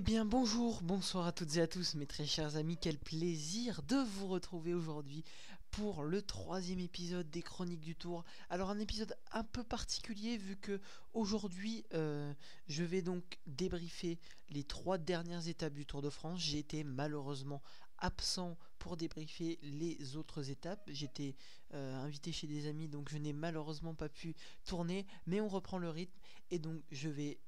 Eh bien bonjour, bonsoir à toutes et à tous mes très chers amis, quel plaisir de vous retrouver aujourd'hui pour le troisième épisode des Chroniques du Tour. Alors un épisode un peu particulier vu que aujourd'hui je vais donc débriefer les 3 dernières étapes du Tour de France. J'ai été malheureusement absent pour débriefer les autres étapes. J'étais invité chez des amis donc je n'ai malheureusement pas pu tourner, mais on reprend le rythme et donc je vais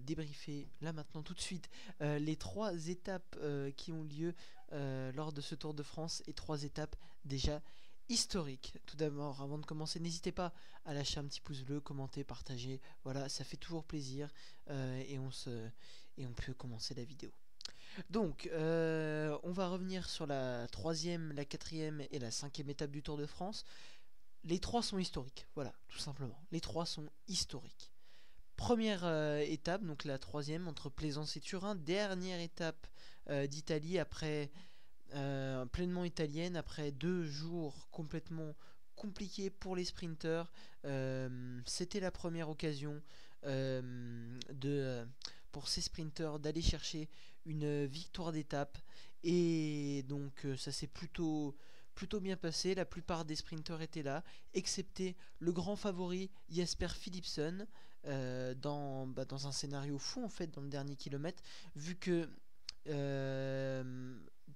débriefer là maintenant tout de suite les 3 étapes qui ont lieu lors de ce Tour de France et 3 étapes déjà historiques. Tout d'abord, avant de commencer, n'hésitez pas à lâcher un petit pouce bleu, commenter, partager. Voilà, ça fait toujours plaisir et on peut commencer la vidéo. Donc, on va revenir sur la troisième, la quatrième et la cinquième étape du Tour de France. Les 3 sont historiques, voilà, tout simplement. Les 3 sont historiques. Première étape, donc la troisième entre Plaisance et Turin, dernière étape d'Italie après pleinement italienne, après 2 jours complètement compliqués pour les sprinteurs. C'était la première occasion pour ces sprinteurs d'aller chercher une victoire d'étape et donc ça s'est plutôt bien passé. La plupart des sprinteurs étaient là, excepté le grand favori Jasper Philipsen, dans un scénario fou en fait dans le dernier kilomètre, vu que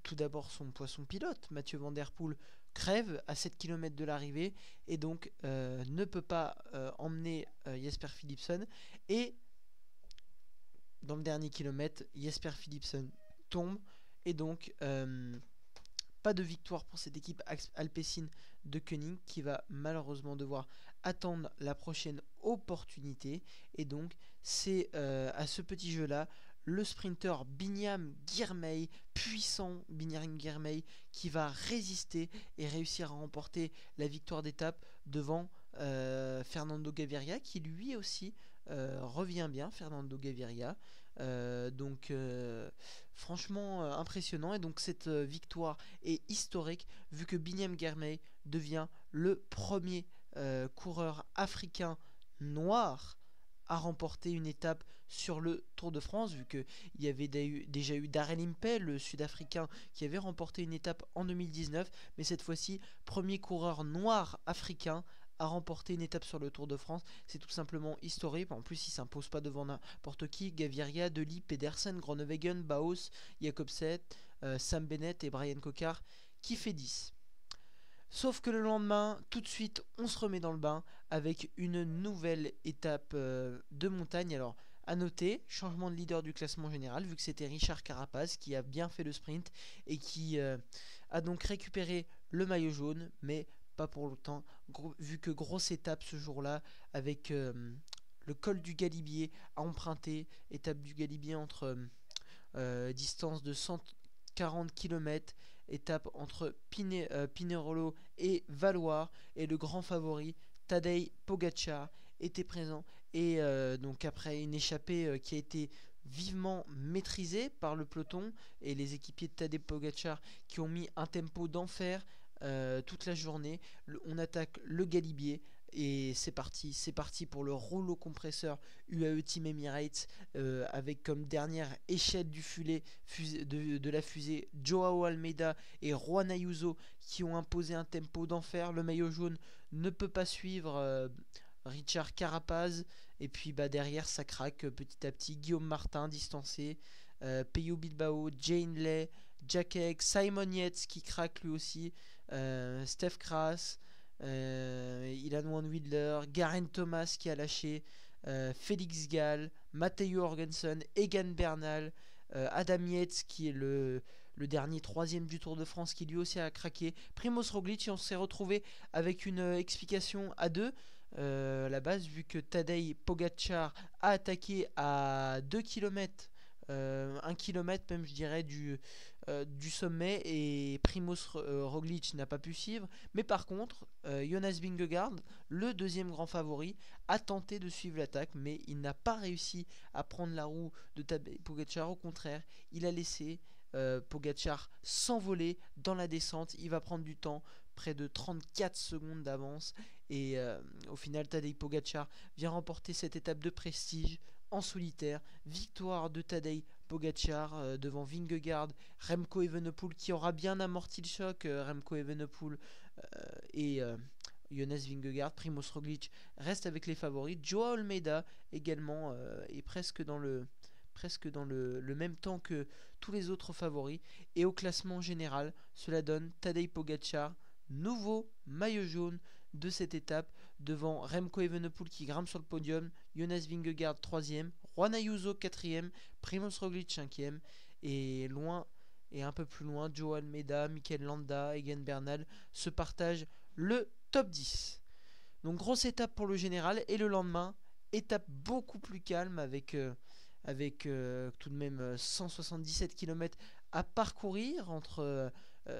tout d'abord son poisson pilote Mathieu Van Der Poel crève à 7 km de l'arrivée et donc ne peut pas emmener Jasper Philipsen, et dans le dernier kilomètre Jasper Philipsen tombe et donc pas de victoire pour cette équipe alpecin de Koenig qui va malheureusement devoir attendre la prochaine opportunité. Et donc c'est à ce petit jeu là le sprinter Binyam Girmay, puissant Binyam Girmay, qui va résister et réussir à remporter la victoire d'étape devant Fernando Gaviria, qui lui aussi revient bien. Fernando Gaviria, donc franchement impressionnant. Et donc cette victoire est historique vu que Binyam Girmay devient le premier coureur africain noir à remporter une étape sur le Tour de France, vu qu'il y avait déjà eu Darrell Impey, le sud-africain, qui avait remporté une étape en 2019, mais cette fois-ci, premier coureur noir africain à remporter une étape sur le Tour de France. C'est tout simplement historique. En plus, il s'impose pas devant n'importe qui. Gaviria, Deli, Pedersen, Groenewegen, Baos, Jacobsen, Sam Bennett et Brian Cocard qui fait 10. Sauf que le lendemain, tout de suite, on se remet dans le bain avec une nouvelle étape de montagne. Alors, à noter, changement de leader du classement général, vu que c'était Richard Carapaz qui a bien fait le sprint et qui a donc récupéré le maillot jaune, mais pas pour longtemps, vu que grosse étape ce jour-là, avec le col du Galibier à emprunter, étape du Galibier entre distance de 140 km, étape entre Pinerolo et Valoir, et le grand favori Tadej Pogacar était présent. Et donc après une échappée qui a été vivement maîtrisée par le peloton et les équipiers de Tadej Pogacar qui ont mis un tempo d'enfer toute la journée, on attaque le Galibier et c'est parti pour le rouleau compresseur UAE Team Emirates, avec comme dernière échelle du de la fusée Joao Almeida et Juan Ayuso qui ont imposé un tempo d'enfer. Le maillot jaune ne peut pas suivre Richard Carapaz, et puis derrière ça craque petit à petit. Guillaume Martin distancé, Peyo Bilbao, Jane Lay, Jack Egg, Simon Yates qui craque lui aussi, Steph Kras, Ilan Van Widler, Garen Thomas qui a lâché, Félix Gall, Matteo Jorgensen, Egan Bernal, Adam Yates qui est le dernier troisième du Tour de France qui lui aussi a craqué, Primoz Roglic. Et on s'est retrouvé avec une explication à deux à la base, vu que Tadej Pogacar a attaqué à 2 km, 1 km même je dirais du sommet, et Primoz Roglic n'a pas pu suivre. Mais par contre Jonas Vingegaard, le deuxième grand favori, a tenté de suivre l'attaque, mais il n'a pas réussi à prendre la roue de Tadej Pogacar. Au contraire, il a laissé Pogacar s'envoler dans la descente. Il va prendre du temps, près de 34 secondes d'avance, et au final Tadej Pogacar vient remporter cette étape de prestige en solitaire. Victoire de Tadej Pogacar devant Vingegaard, Remco Evenepoel qui aura bien amorti le choc, Remco Evenepoel et Jonas Vingegaard. Primoz Roglic reste avec les favoris. Joao Almeida également est presque dans le même temps que tous les autres favoris. Et au classement général, cela donne Tadej Pogacar, nouveau maillot jaune de cette étape, devant Remco Evenepoel qui grimpe sur le podium, Jonas Vingegaard 3ème, Juan Ayuso 4ème, Primoz Roglic 5ème, et loin et un peu plus loin, Joao Almeida, Mikel Landa, Egan Bernal se partagent le top 10. Donc grosse étape pour le général, et le lendemain, étape beaucoup plus calme avec tout de même 177 km à parcourir entre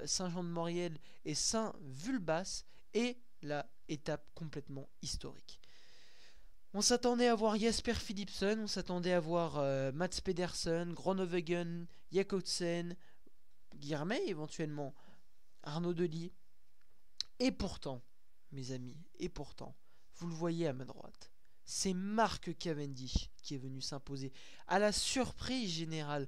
Saint-Jean-de-Maurienne et Saint-Vulbas, et la étape complètement historique. On s'attendait à voir Jesper Philipsen, on s'attendait à voir Mats Pedersen, Groenewegen, Jakobsen, Guilhermet, éventuellement Arnaud Delis. Et pourtant, mes amis, vous le voyez à ma droite, c'est Mark Cavendish qui est venu s'imposer. À la surprise générale,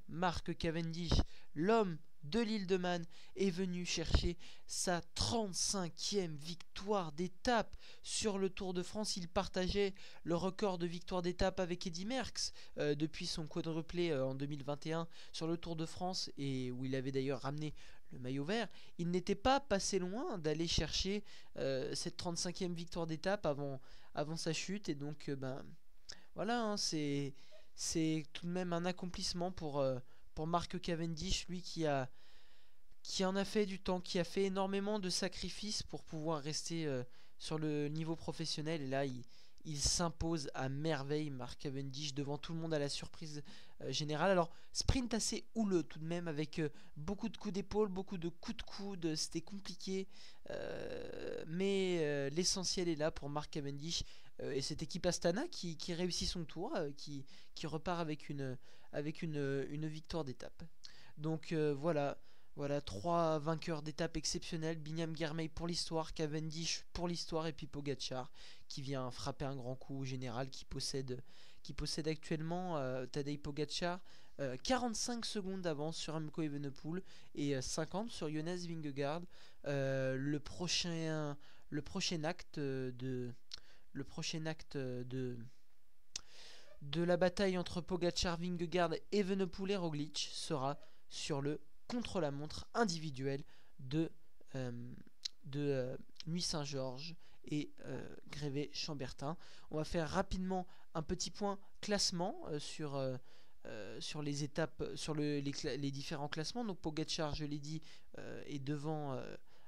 Mark Cavendish, l'homme de l'île de Man, est venu chercher sa 35e victoire d'étape sur le Tour de France. Il partageait le record de victoire d'étape avec Eddy Merckx depuis son quadruplé en 2021 sur le Tour de France, et où il avait d'ailleurs ramené le maillot vert. Il n'était pas passé loin d'aller chercher cette 35e victoire d'étape avant sa chute, et donc voilà, hein, c'est tout de même un accomplissement pour Mark Cavendish, lui qui en a fait du temps, qui a fait énormément de sacrifices pour pouvoir rester sur le niveau professionnel. Et là, il s'impose à merveille, Mark Cavendish, devant tout le monde à la surprise générale. Alors, sprint assez houleux tout de même, avec beaucoup de coups d'épaule, beaucoup de coups de coude. C'était compliqué, mais l'essentiel est là pour Mark Cavendish et cette équipe Astana qui réussit son tour, qui repart avec une victoire d'étape. Donc voilà, 3 vainqueurs d'étape exceptionnels: Binyam Girmay pour l'histoire, Cavendish pour l'histoire, et puis Pogacar qui vient frapper un grand coup au général, qui possède actuellement Tadej Pogacar 45 secondes d'avance sur Remco Evenepoel et 50 sur Jonas Vingegaard. Le prochain acte de la bataille entre Pogacar, Vingegaard, Evenepoel et Roglic sera sur le contre-la-montre individuel de Nuit Saint-Georges et Grévé-Chambertin. On va faire rapidement un petit point classement sur les étapes, sur les différents classements. Donc Pogacar, je l'ai dit, est devant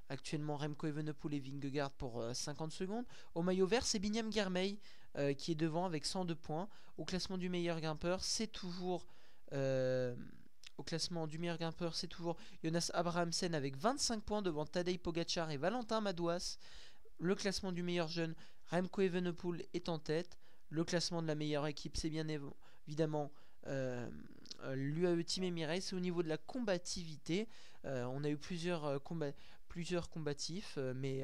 actuellement Remco Evenepoel et Vingegaard pour 50 secondes. Au maillot vert, c'est Binyam Girmay qui est devant avec 102 points. Au classement du meilleur grimpeur, c'est toujours Jonas Abrahamsen avec 25 points devant Tadej Pogacar et Valentin Madouas. Le classement du meilleur jeune, Remco Evenepoel est en tête. Le classement de la meilleure équipe, c'est bien évidemment l'UAE Team Emirates. Au niveau de la combativité, on a eu plusieurs combatifs, mais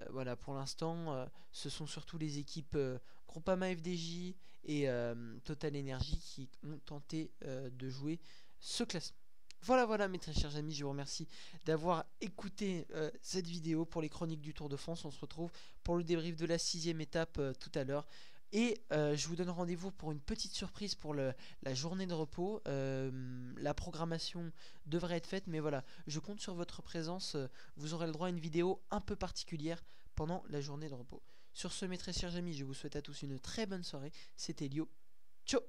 voilà, pour l'instant, ce sont surtout les équipes Groupama FDJ et Total Energy qui ont tenté de jouer ce classement. Voilà mes très chers amis, je vous remercie d'avoir écouté cette vidéo pour les chroniques du Tour de France. On se retrouve pour le débrief de la 6e étape tout à l'heure. Et je vous donne rendez-vous pour une petite surprise pour la journée de repos. La programmation devrait être faite, mais voilà, je compte sur votre présence. Vous aurez le droit à une vidéo un peu particulière pendant la journée de repos. Sur ce, mes très chers amis, je vous souhaite à tous une très bonne soirée. C'était Elio. Ciao.